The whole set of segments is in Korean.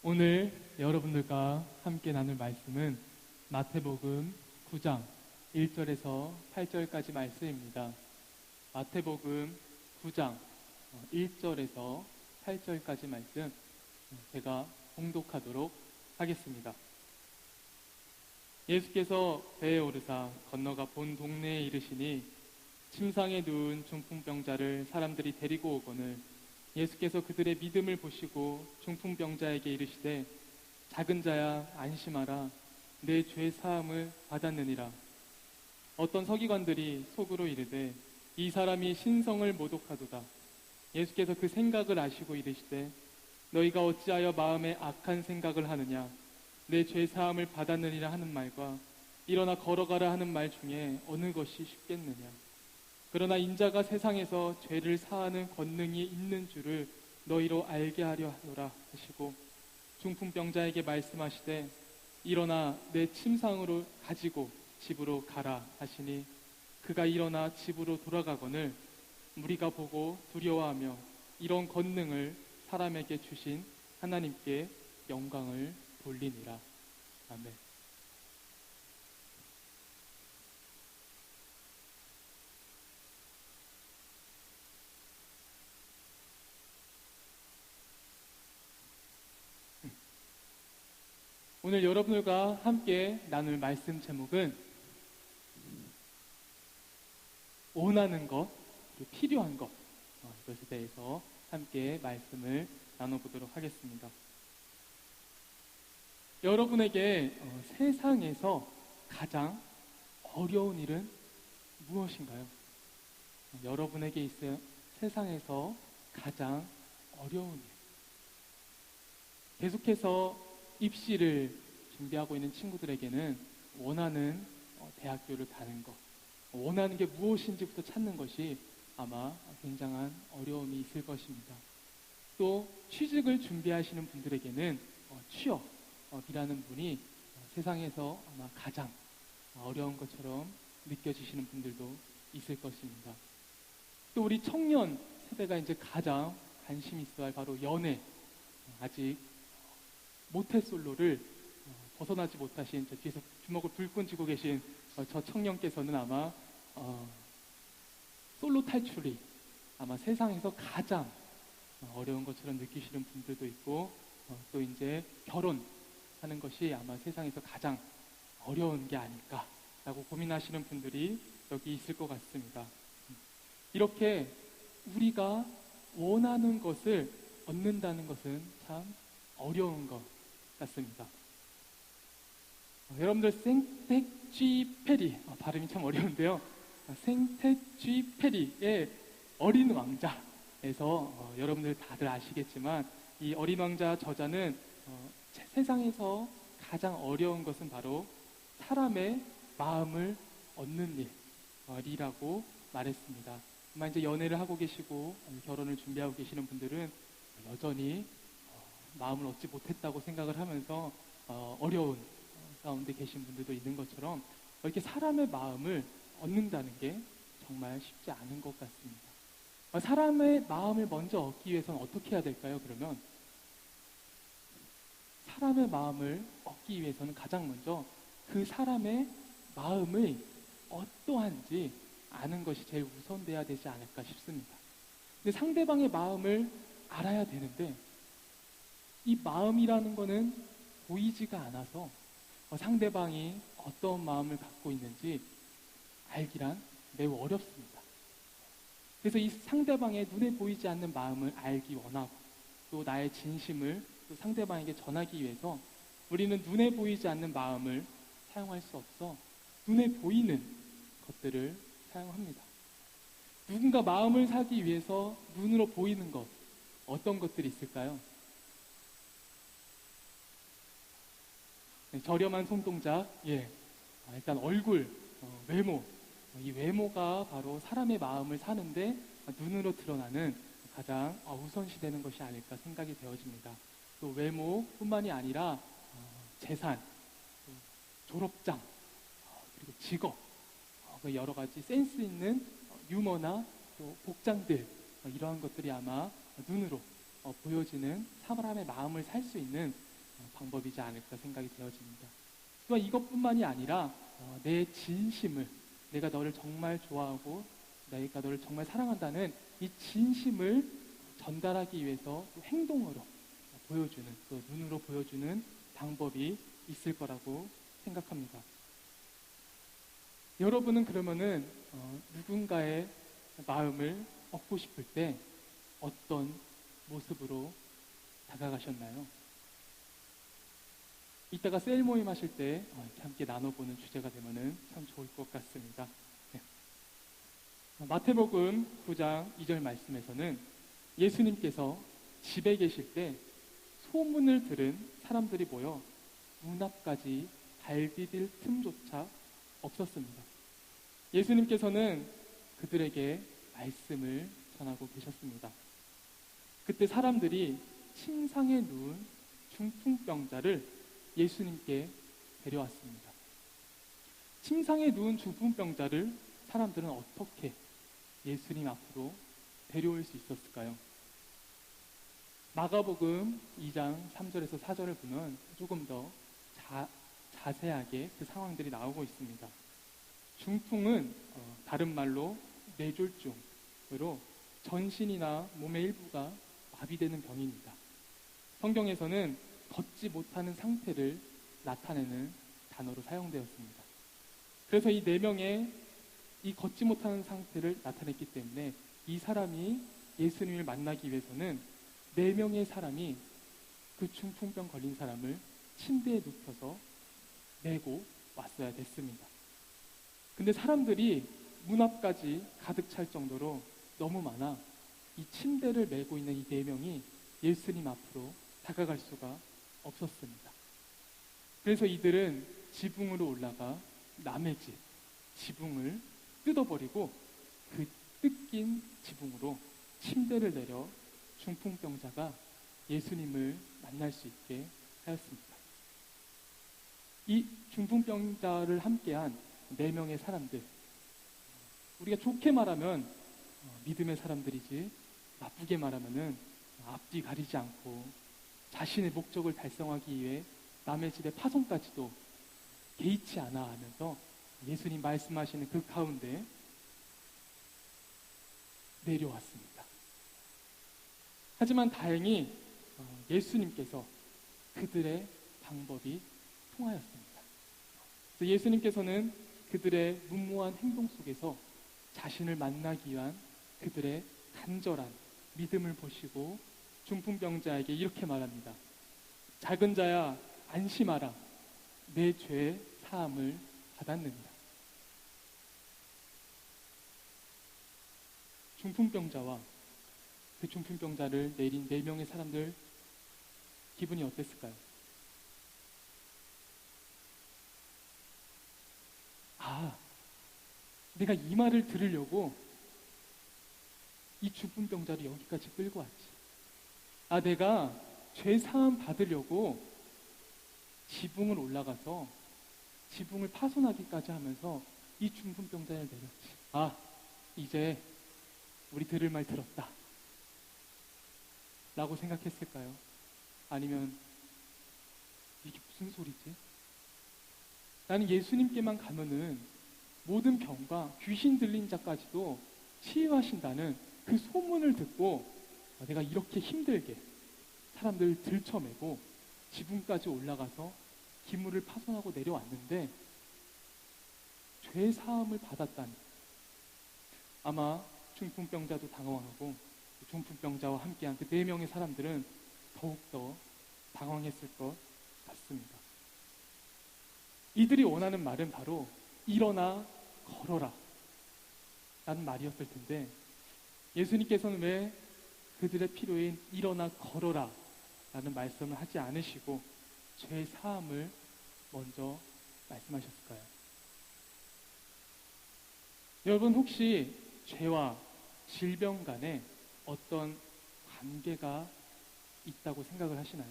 오늘 여러분들과 함께 나눌 말씀은 마태복음 9장 1절에서 8절까지 말씀입니다. 마태복음 9장 1절에서 8절까지 말씀 제가 봉독하도록 하겠습니다. 예수께서 배에 오르사 건너가 본 동네에 이르시니 침상에 누운 중풍병자를 사람들이 데리고 오거늘 예수께서 그들의 믿음을 보시고 중풍병자에게 이르시되 작은 자야 안심하라 내 죄 사함을 받았느니라. 어떤 서기관들이 속으로 이르되 이 사람이 신성을 모독하도다. 예수께서 그 생각을 아시고 이르시되 너희가 어찌하여 마음에 악한 생각을 하느냐. 내 죄 사함을 받았느니라 하는 말과 일어나 걸어가라 하는 말 중에 어느 것이 쉽겠느냐. 그러나 인자가 세상에서 죄를 사하는 권능이 있는 줄을 너희로 알게 하려 하노라 하시고 중풍병자에게 말씀하시되 일어나 내 침상으로 가지고 집으로 가라 하시니 그가 일어나 집으로 돌아가거늘 무리가 보고 두려워하며 이런 권능을 사람에게 주신 하나님께 영광을 돌리니라. 아멘. 오늘 여러분들과 함께 나눌 말씀 제목은 원하는 것, 그리고 필요한 것, 이것에 대해서 함께 말씀을 나눠보도록 하겠습니다. 여러분에게 세상에서 가장 어려운 일은 무엇인가요? 여러분에게 있어요. 세상에서 가장 어려운 일. 계속해서 입시를 준비하고 있는 친구들에게는 원하는 대학교를 가는 것, 원하는 게 무엇인지부터 찾는 것이 아마 굉장한 어려움이 있을 것입니다. 또 취직을 준비하시는 분들에게는 취업이라는 분이 세상에서 아마 가장 어려운 것처럼 느껴지시는 분들도 있을 것입니다. 또 우리 청년 세대가 이제 가장 관심 있어야 할 바로 연애, 아직 모태솔로를 벗어나지 못하신 저 뒤에서 주먹을 불끈 쥐고 계신 저 청년께서는 아마 솔로 탈출이 아마 세상에서 가장 어려운 것처럼 느끼시는 분들도 있고 또 이제 결혼하는 것이 아마 세상에서 가장 어려운 게 아닐까라고 고민하시는 분들이 여기 있을 것 같습니다. 이렇게 우리가 원하는 것을 얻는다는 것은 참 어려운 것 같습니다. 여러분들 생텍쥐페리 발음이 참 어려운데요. 생텍쥐페리의 어린 왕자에서 여러분들 다들 아시겠지만 이 어린 왕자 저자는 세상에서 가장 어려운 것은 바로 사람의 마음을 얻는 일이라고 말했습니다. 아마 이제 연애를 하고 계시고 결혼을 준비하고 계시는 분들은 여전히 마음을 얻지 못했다고 생각을 하면서 어려운 가운데 계신 분들도 있는 것처럼 이렇게 사람의 마음을 얻는다는 게 정말 쉽지 않은 것 같습니다. 사람의 마음을 먼저 얻기 위해서는 어떻게 해야 될까요? 그러면 사람의 마음을 얻기 위해서는 가장 먼저 그 사람의 마음이 어떠한지 아는 것이 제일 우선돼야 되지 않을까 싶습니다. 근데 상대방의 마음을 알아야 되는데 이 마음이라는 거는 보이지가 않아서 상대방이 어떤 마음을 갖고 있는지 알기란 매우 어렵습니다. 그래서 이 상대방의 눈에 보이지 않는 마음을 알기 원하고 또 나의 진심을 또 상대방에게 전하기 위해서 우리는 눈에 보이지 않는 마음을 사용할 수 없어 눈에 보이는 것들을 사용합니다. 누군가 마음을 사기 위해서 눈으로 보이는 것, 어떤 것들이 있을까요? 저렴한 손동작, 일단 얼굴, 외모, 이 외모가 바로 사람의 마음을 사는데 눈으로 드러나는 가장 우선시되는 것이 아닐까 생각이 되어집니다. 또 외모뿐만이 아니라 재산, 졸업장, 그리고 직업, 여러 가지 센스 있는 유머나 또 복장들, 이러한 것들이 아마 눈으로 보여지는 사람의 마음을 살 수 있는 방법이지 않을까 생각이 되어집니다. 또한 이것뿐만이 아니라 내 진심을, 내가 너를 정말 좋아하고 내가 너를 정말 사랑한다는 이 진심을 전달하기 위해서 또 행동으로 보여주는, 또 눈으로 보여주는 방법이 있을 거라고 생각합니다. 여러분은 그러면은 누군가의 마음을 얻고 싶을 때 어떤 모습으로 다가가셨나요? 이따가 셀 모임 하실 때 이렇게 함께 나눠보는 주제가 되면은 참 좋을 것 같습니다. 네. 마태복음 9장 2절 말씀에서는 예수님께서 집에 계실 때 소문을 들은 사람들이 모여 문 앞까지 발디딜 틈조차 없었습니다. 예수님께서는 그들에게 말씀을 전하고 계셨습니다. 그때 사람들이 침상에 누운 중풍병자를 예수님께 데려왔습니다. 침상에 누운 중풍병자를 사람들은 어떻게 예수님 앞으로 데려올 수 있었을까요? 마가복음 2장 3절에서 4절을 보면 조금 더 자세하게 그 상황들이 나오고 있습니다. 중풍은 다른 말로 뇌졸중으로 전신이나 몸의 일부가 마비되는 병입니다. 성경에서는 걷지 못하는 상태를 나타내는 단어로 사용되었습니다. 그래서 이 네 명의 이 걷지 못하는 상태를 나타냈기 때문에 이 사람이 예수님을 만나기 위해서는 네 명의 사람이 그 중풍병 걸린 사람을 침대에 눕혀서 메고 왔어야 됐습니다. 근데 사람들이 문 앞까지 가득 찰 정도로 너무 많아 이 침대를 메고 있는 이 네 명이 예수님 앞으로 다가갈 수가 없었습니다. 그래서 이들은 지붕으로 올라가 남의 집, 지붕을 뜯어버리고 그 뜯긴 지붕으로 침대를 내려 중풍병자가 예수님을 만날 수 있게 하였습니다. 이 중풍병자를 함께한 네 명의 사람들, 우리가 좋게 말하면 믿음의 사람들이지 나쁘게 말하면은 앞뒤 가리지 않고 자신의 목적을 달성하기 위해 남의 집의 파송까지도 개의치 않아 하면서 예수님 말씀하시는 그 가운데 내려왔습니다. 하지만 다행히 예수님께서 그들의 방법이 통하였습니다. 그래서 예수님께서는 그들의 무모한 행동 속에서 자신을 만나기 위한 그들의 간절한 믿음을 보시고 중풍병자에게 이렇게 말합니다. 작은 자야 안심하라. 내 죄 사함을 받았느니라. 중풍병자와 그 중풍병자를 내린 네 명의 사람들 기분이 어땠을까요? 내가 이 말을 들으려고 이 중풍병자를 여기까지 끌고 왔지. 내가 죄 사함 받으려고 지붕을 올라가서 지붕을 파손하기까지 하면서 이 중풍병자를 내렸지. 이제 우리 들을 말 들었다 라고 생각했을까요? 아니면 이게 무슨 소리지? 나는 예수님께만 가면은 모든 병과 귀신 들린 자까지도 치유하신다는 그 소문을 듣고 내가 이렇게 힘들게 사람들을 들쳐매고 지붕까지 올라가서 기물을 파손하고 내려왔는데 죄 사함을 받았다니. 아마 중풍병자도 당황하고 중풍병자와 함께한 그 네 명의 사람들은 더욱더 당황했을 것 같습니다. 이들이 원하는 말은 바로 일어나 걸어라 라는 말이었을 텐데 예수님께서는 왜 그들의 필요인 일어나 걸어라 라는 말씀을 하지 않으시고 죄 사함을 먼저 말씀하셨을까요? 여러분 혹시 죄와 질병 간에 어떤 관계가 있다고 생각을 하시나요?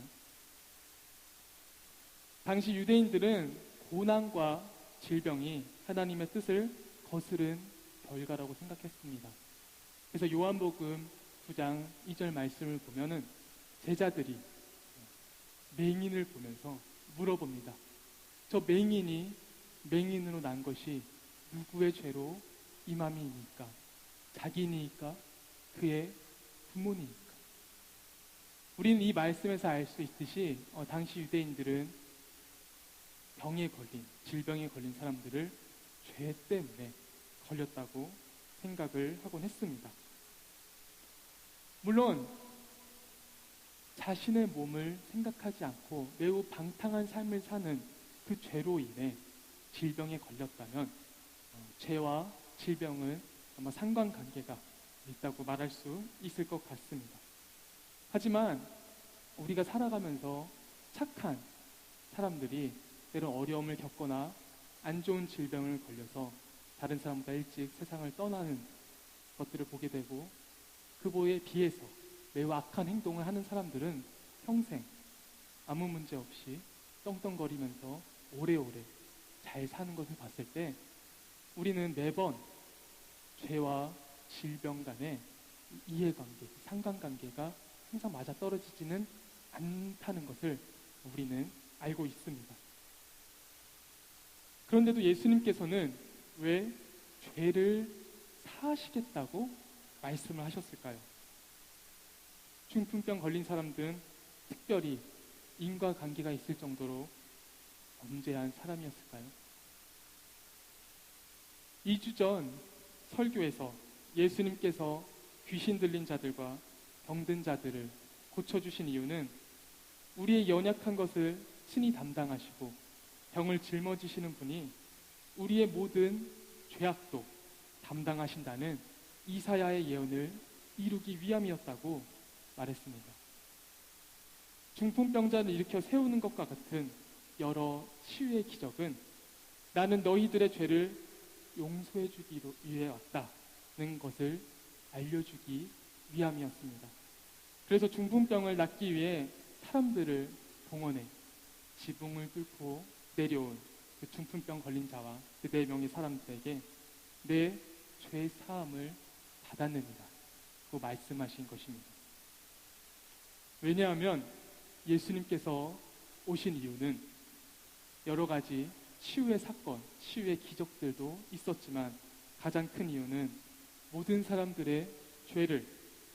당시 유대인들은 고난과 질병이 하나님의 뜻을 거스른 결과라고 생각했습니다. 그래서 요한복음 9장 2절 말씀을 보면은 제자들이 맹인을 보면서 물어봅니다. 저 맹인이 맹인으로 난 것이 누구의 죄로 임함이니까? 자기니까? 그의 부모니까? 우리는 이 말씀에서 알 수 있듯이 당시 유대인들은 병에 걸린, 질병에 걸린 사람들을 죄 때문에 걸렸다고 생각을 하곤 했습니다. 물론 자신의 몸을 생각하지 않고 매우 방탕한 삶을 사는 그 죄로 인해 질병에 걸렸다면 죄와 질병은 아마 상관관계가 있다고 말할 수 있을 것 같습니다. 하지만 우리가 살아가면서 착한 사람들이 때론 어려움을 겪거나 안 좋은 질병을 걸려서 다른 사람보다 일찍 세상을 떠나는 것들을 보게 되고 그보에 비해서 매우 악한 행동을 하는 사람들은 평생 아무 문제 없이 떵떵거리면서 오래오래 잘 사는 것을 봤을 때 우리는 매번 죄와 질병 간의 이해관계, 상관관계가 항상 맞아떨어지지는 않다는 것을 우리는 알고 있습니다. 그런데도 예수님께서는 왜 죄를 사하시겠다고 말씀을 하셨을까요? 중풍병 걸린 사람들은 특별히 인과관계가 있을 정도로 범죄한 사람이었을까요? 2주 전 설교에서 예수님께서 귀신 들린 자들과 병든 자들을 고쳐주신 이유는 우리의 연약한 것을 친히 담당하시고 병을 짊어지시는 분이 우리의 모든 죄악도 담당하신다는 이사야의 예언을 이루기 위함이었다고 말했습니다. 중풍병자를 일으켜 세우는 것과 같은 여러 치유의 기적은 나는 너희들의 죄를 용서해 주기 위해 왔다는 것을 알려주기 위함이었습니다. 그래서 중풍병을 낫기 위해 사람들을 동원해 지붕을 뚫고 내려온 그 중풍병 걸린 자와 그 4명의 사람들에게 내 죄 사함을 받았느니라 고 말씀하신 것입니다. 왜냐하면 예수님께서 오신 이유는 여러 가지 치유의 사건, 치유의 기적들도 있었지만 가장 큰 이유는 모든 사람들의 죄를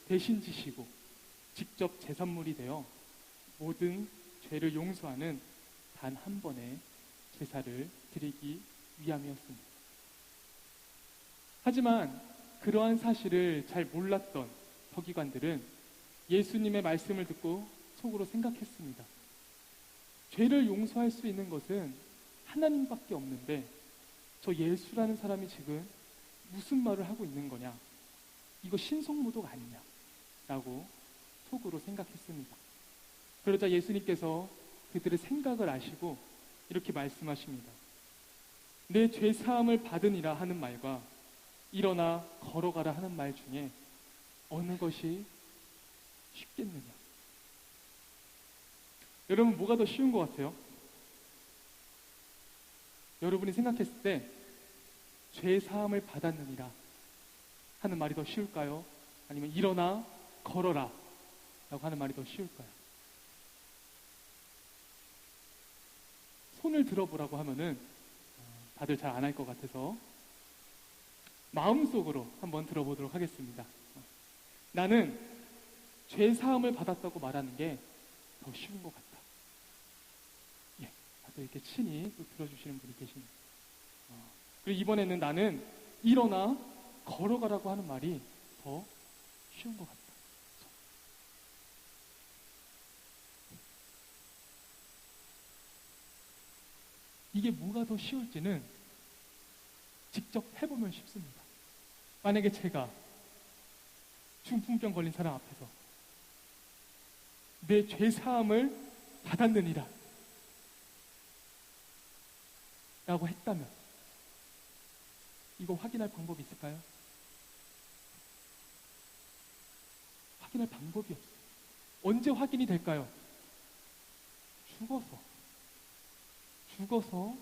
대신 지시고 직접 제산물이 되어 모든 죄를 용서하는 단 한 번의 제사를 드리기 위함이었습니다. 하지만 그러한 사실을 잘 몰랐던 서기관들은 예수님의 말씀을 듣고 속으로 생각했습니다. 죄를 용서할 수 있는 것은 하나님밖에 없는데 저 예수라는 사람이 지금 무슨 말을 하고 있는 거냐? 이거 신성모독 아니냐? 라고 속으로 생각했습니다. 그러자 예수님께서 그들의 생각을 아시고 이렇게 말씀하십니다. 내 죄 사함을 받으니라 하는 말과 일어나 걸어가라 하는 말 중에 어느 것이 쉽겠느냐? 여러분, 뭐가 더 쉬운 것 같아요? 여러분이 생각했을 때 죄 사함을 받았느니라 하는 말이 더 쉬울까요? 아니면 일어나 걸어라 라고 하는 말이 더 쉬울까요? 손을 들어보라고 하면은 다들 잘 안 할 것 같아서 마음속으로 한번 들어보도록 하겠습니다. 나는 죄 사함을 받았다고 말하는 게 더 쉬운 것 같다. 예, 다들 이렇게 친히 또 들어주시는 분이 계십니다. 그리고 이번에는 나는 일어나 걸어가라고 하는 말이 더 쉬운 것 같다. 이게 뭐가 더 쉬울지는 직접 해보면 쉽습니다. 만약에 제가 중풍병 걸린 사람 앞에서 내 죄 사함을 받았느니라 라고 했다면 이거 확인할 방법이 있을까요? 확인할 방법이 없어요. 언제 확인이 될까요? 죽어서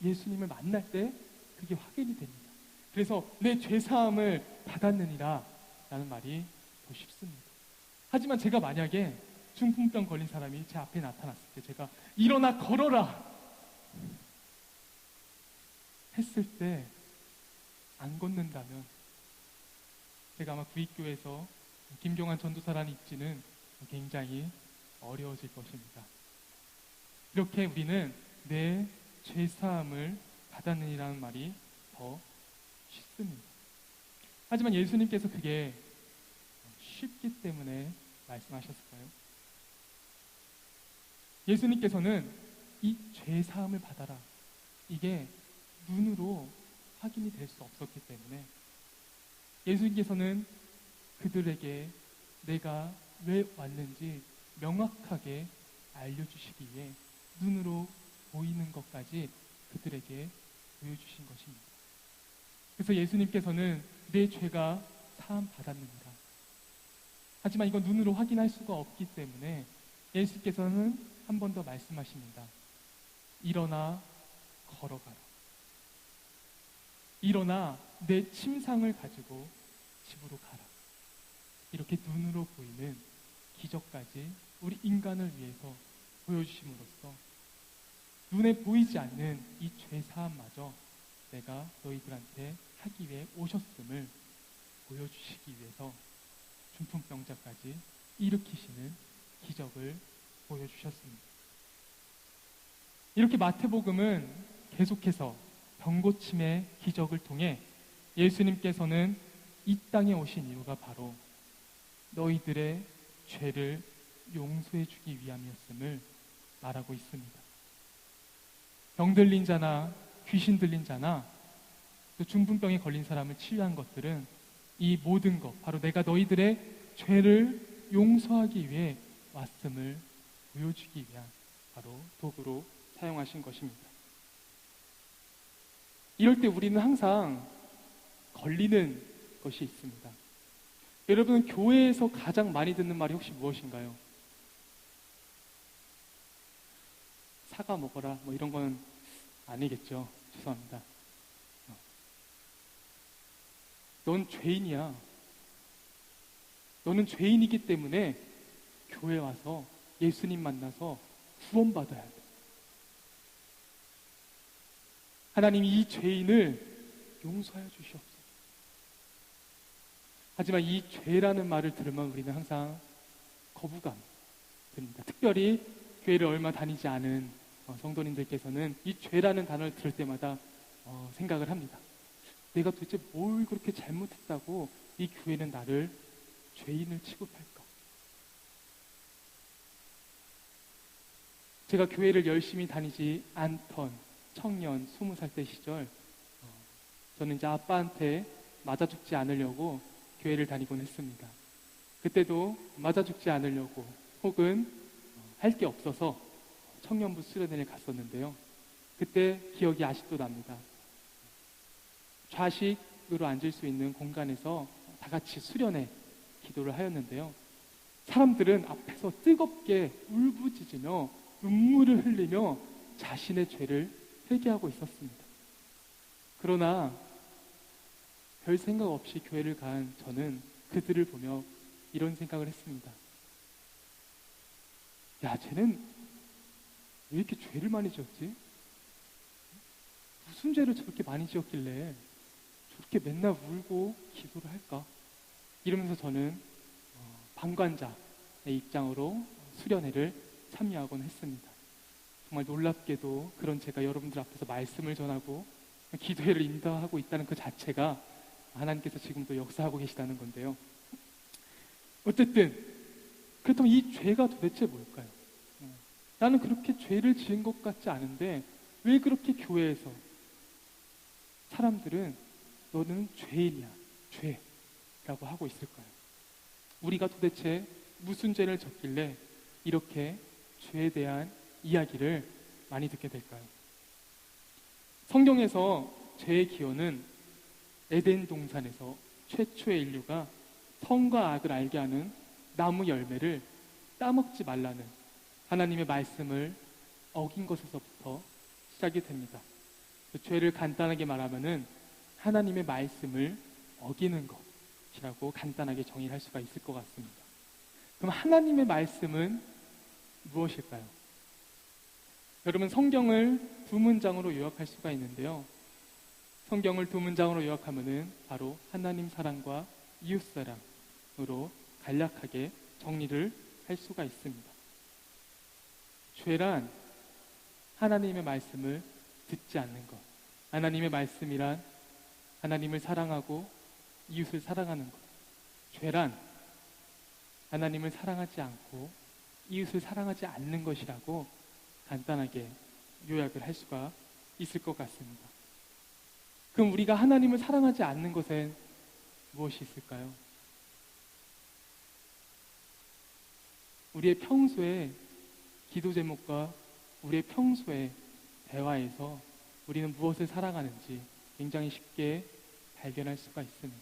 예수님을 만날 때 그게 확인이 됩니다. 그래서 내 죄사함을 받았느니라 라는 말이 더 쉽습니다. 하지만 제가 만약에 중풍병 걸린 사람이 제 앞에 나타났을 때 제가 일어나 걸어라 했을 때 안 걷는다면 제가 아마 구입교회에서 김경환 전도사라는 입지는 굉장히 어려워질 것입니다. 이렇게 우리는 내 죄사함을 받았느니라는 말이 더 쉽습니다. 하지만 예수님께서 그게 쉽기 때문에 말씀하셨을까요? 예수님께서는 이 죄사함을 받아라, 이게 눈으로 확인이 될 수 없었기 때문에 예수님께서는 그들에게 내가 왜 왔는지 명확하게 알려주시기 위해 눈으로 보이는 것까지 그들에게 보여주신 것입니다. 그래서 예수님께서는 내 죄가 사함 받았느니라. 하지만 이건 눈으로 확인할 수가 없기 때문에 예수께서는 한 번 더 말씀하십니다. 일어나 걸어가라. 일어나 내 침상을 가지고 집으로 가라. 이렇게 눈으로 보이는 기적까지 우리 인간을 위해서 보여주심으로써 눈에 보이지 않는 이 죄사함마저 내가 너희들한테 하기 위해 오셨음을 보여주시기 위해서 중풍병자까지 일으키시는 기적을 보여주셨습니다. 이렇게 마태복음은 계속해서 병고침의 기적을 통해 예수님께서는 이 땅에 오신 이유가 바로 너희들의 죄를 용서해 주기 위함이었음을 말하고 있습니다. 병 들린 자나 귀신 들린 자나 또 중풍병에 걸린 사람을 치유한 것들은 이 모든 것, 바로 내가 너희들의 죄를 용서하기 위해 왔음을 보여주기 위한 바로 도구로 사용하신 것입니다. 이럴 때 우리는 항상 걸리는 것이 있습니다. 여러분, 교회에서 가장 많이 듣는 말이 혹시 무엇인가요? 사과 먹어라, 뭐 이런 건 아니겠죠. 죄송합니다. 넌 죄인이야. 너는 죄인이기 때문에 교회 와서 예수님 만나서 구원받아야 돼. 하나님이 이 죄인을 용서하여 주시옵소서. 하지만 이 죄라는 말을 들으면 우리는 항상 거부감 듭니다. 특별히 교회를 얼마 다니지 않은 성도님들께서는 이 죄라는 단어를 들을 때마다 생각을 합니다. 내가 도대체 뭘 그렇게 잘못했다고 이 교회는 나를 죄인을 취급할까? 제가 교회를 열심히 다니지 않던 청년 20살 때 시절, 저는 이제 아빠한테 맞아 죽지 않으려고 교회를 다니곤 했습니다. 그때도 맞아 죽지 않으려고 혹은 할 게 없어서 청년부 수련회를 갔었는데요. 그때 기억이 아직도 납니다. 좌식으로 앉을 수 있는 공간에서 다 같이 수련회 기도를 하였는데요. 사람들은 앞에서 뜨겁게 울부짖으며 눈물을 흘리며 자신의 죄를 회개하고 있었습니다. 그러나 별 생각 없이 교회를 간 저는 그들을 보며 이런 생각을 했습니다. 야, 쟤는 왜 이렇게 죄를 많이 지었지? 무슨 죄를 저렇게 많이 지었길래 저렇게 맨날 울고 기도를 할까? 이러면서 저는 방관자의 입장으로 수련회를 참여하곤 했습니다. 정말 놀랍게도 그런 제가 여러분들 앞에서 말씀을 전하고 기도회를 인도하고 있다는 그 자체가 하나님께서 지금도 역사하고 계시다는 건데요. 어쨌든 그렇다면 이 죄가 도대체 뭘까요? 나는 그렇게 죄를 지은 것 같지 않은데 왜 그렇게 교회에서 사람들은 너는 죄인이야, 죄라고 하고 있을까요? 우리가 도대체 무슨 죄를 졌길래 이렇게 죄에 대한 이야기를 많이 듣게 될까요? 성경에서 죄의 기원은 에덴 동산에서 최초의 인류가 선과 악을 알게 하는 나무 열매를 따먹지 말라는 하나님의 말씀을 어긴 것에서부터 시작이 됩니다. 그 죄를 간단하게 말하면은 하나님의 말씀을 어기는 것이라고 간단하게 정의할 수가 있을 것 같습니다. 그럼 하나님의 말씀은 무엇일까요? 여러분, 성경을 두 문장으로 요약할 수가 있는데요. 성경을 두 문장으로 요약하면은 바로 하나님 사랑과 이웃 사랑으로 간략하게 정리를 할 수가 있습니다. 죄란 하나님의 말씀을 듣지 않는 것. 하나님의 말씀이란 하나님을 사랑하고 이웃을 사랑하는 것. 죄란 하나님을 사랑하지 않고 이웃을 사랑하지 않는 것이라고 간단하게 요약을 할 수가 있을 것 같습니다. 그럼 우리가 하나님을 사랑하지 않는 것엔 무엇이 있을까요? 우리의 평소에 기도 제목과 우리의 평소의 대화에서 우리는 무엇을 사랑하는지 굉장히 쉽게 발견할 수가 있습니다.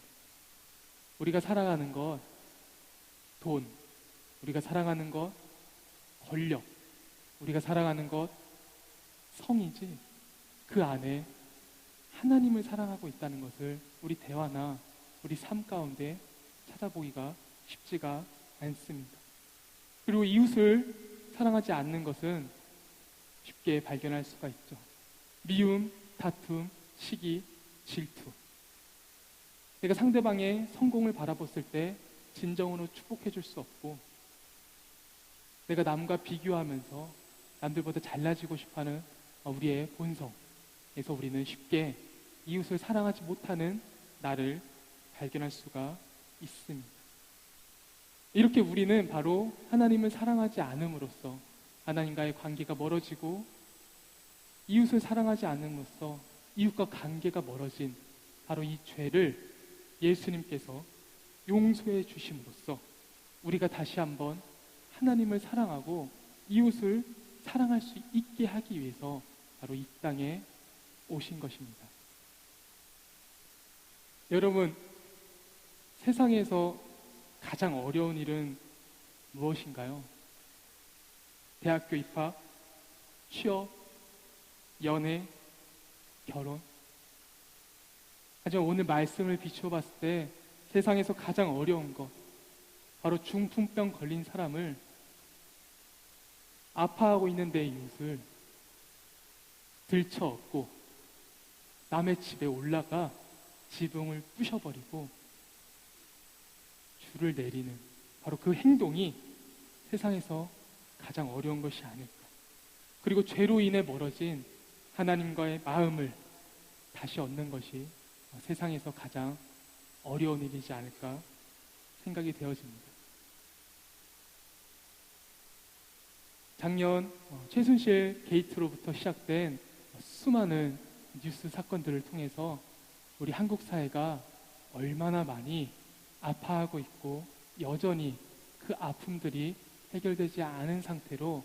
우리가 사랑하는 것, 돈, 우리가 사랑하는 것, 권력, 우리가 사랑하는 것, 성이지 그 안에 하나님을 사랑하고 있다는 것을 우리 대화나 우리 삶 가운데 찾아보기가 쉽지가 않습니다. 그리고 이웃을 사랑하지 않는 것은 쉽게 발견할 수가 있죠. 미움, 다툼, 시기, 질투. 내가 상대방의 성공을 바라봤을 때 진정으로 축복해 줄 수 없고, 내가 남과 비교하면서 남들보다 잘나지고 싶어하는 우리의 본성에서 우리는 쉽게 이웃을 사랑하지 못하는 나를 발견할 수가 있습니다. 이렇게 우리는 바로 하나님을 사랑하지 않음으로써 하나님과의 관계가 멀어지고, 이웃을 사랑하지 않음으로써 이웃과 관계가 멀어진 바로 이 죄를 예수님께서 용서해 주심으로써 우리가 다시 한번 하나님을 사랑하고 이웃을 사랑할 수 있게 하기 위해서 바로 이 땅에 오신 것입니다. 여러분, 세상에서 가장 어려운 일은 무엇인가요? 대학교 입학, 취업, 연애, 결혼. 하지만 오늘 말씀을 비추어 봤을 때 세상에서 가장 어려운 것, 바로 중풍병 걸린 사람을, 아파하고 있는 내 이웃을 들쳐업고 남의 집에 올라가 지붕을 부셔버리고 줄을 내리는 바로 그 행동이 세상에서 가장 어려운 것이 아닐까. 그리고 죄로 인해 멀어진 하나님과의 마음을 다시 얻는 것이 세상에서 가장 어려운 일이지 않을까 생각이 되어집니다. 작년 최순실 게이트로부터 시작된 수많은 뉴스 사건들을 통해서 우리 한국 사회가 얼마나 많이 아파하고 있고 여전히 그 아픔들이 해결되지 않은 상태로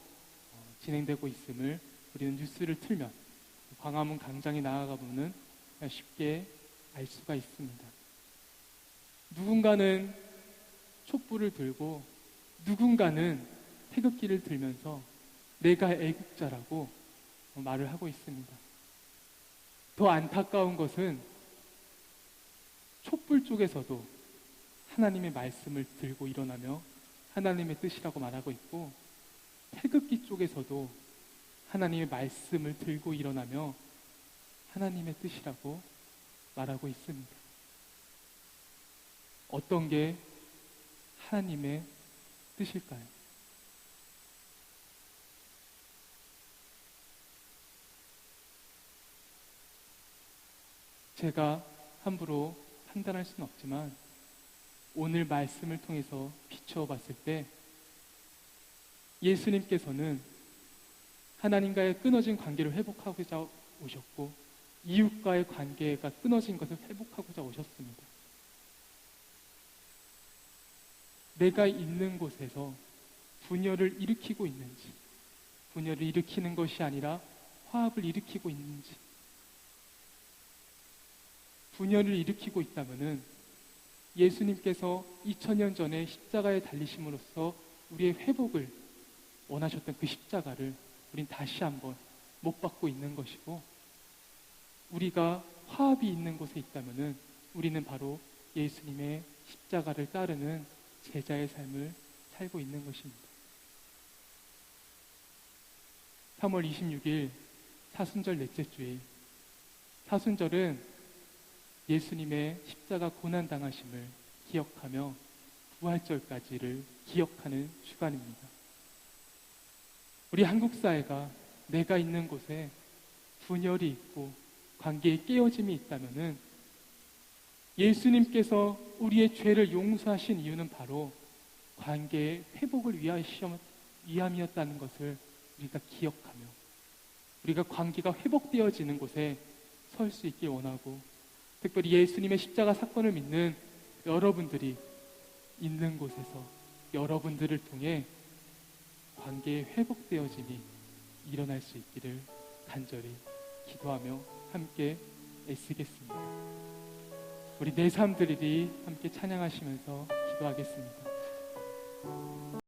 진행되고 있음을 우리는 뉴스를 틀면, 광화문 광장에 나아가 보면 쉽게 알 수가 있습니다. 누군가는 촛불을 들고 누군가는 태극기를 들면서 내가 애국자라고 말을 하고 있습니다. 더 안타까운 것은 촛불 쪽에서도 하나님의 말씀을 들고 일어나며 하나님의 뜻이라고 말하고 있고, 태극기 쪽에서도 하나님의 말씀을 들고 일어나며 하나님의 뜻이라고 말하고 있습니다. 어떤 게 하나님의 뜻일까요? 제가 함부로 판단할 수는 없지만 오늘 말씀을 통해서 비추어 봤을 때 예수님께서는 하나님과의 끊어진 관계를 회복하고자 오셨고, 이웃과의 관계가 끊어진 것을 회복하고자 오셨습니다. 내가 있는 곳에서 분열을 일으키고 있는지, 분열을 일으키는 것이 아니라 화합을 일으키고 있는지, 분열을 일으키고 있다면은 예수님께서 2000년 전에 십자가에 달리심으로써 우리의 회복을 원하셨던 그 십자가를 우린 다시 한번 못 받고 있는 것이고, 우리가 화합이 있는 곳에 있다면은 우리는 바로 예수님의 십자가를 따르는 제자의 삶을 살고 있는 것입니다. 3월 26일 사순절 넷째 주일. 사순절은 예수님의 십자가 고난당하심을 기억하며 부활절까지를 기억하는 주간입니다. 우리 한국 사회가 내가 있는 곳에 분열이 있고 관계의 깨어짐이 있다면은 예수님께서 우리의 죄를 용서하신 이유는 바로 관계의 회복을 위함이었다는 것을 우리가 기억하며 우리가 관계가 회복되어지는 곳에 설 수 있길 원하고, 특별히 예수님의 십자가 사건을 믿는 여러분들이 있는 곳에서 여러분들을 통해 관계의 회복되어짐이 일어날 수 있기를 간절히 기도하며 함께 애쓰겠습니다. 우리 내 삶들이 함께 찬양하시면서 기도하겠습니다.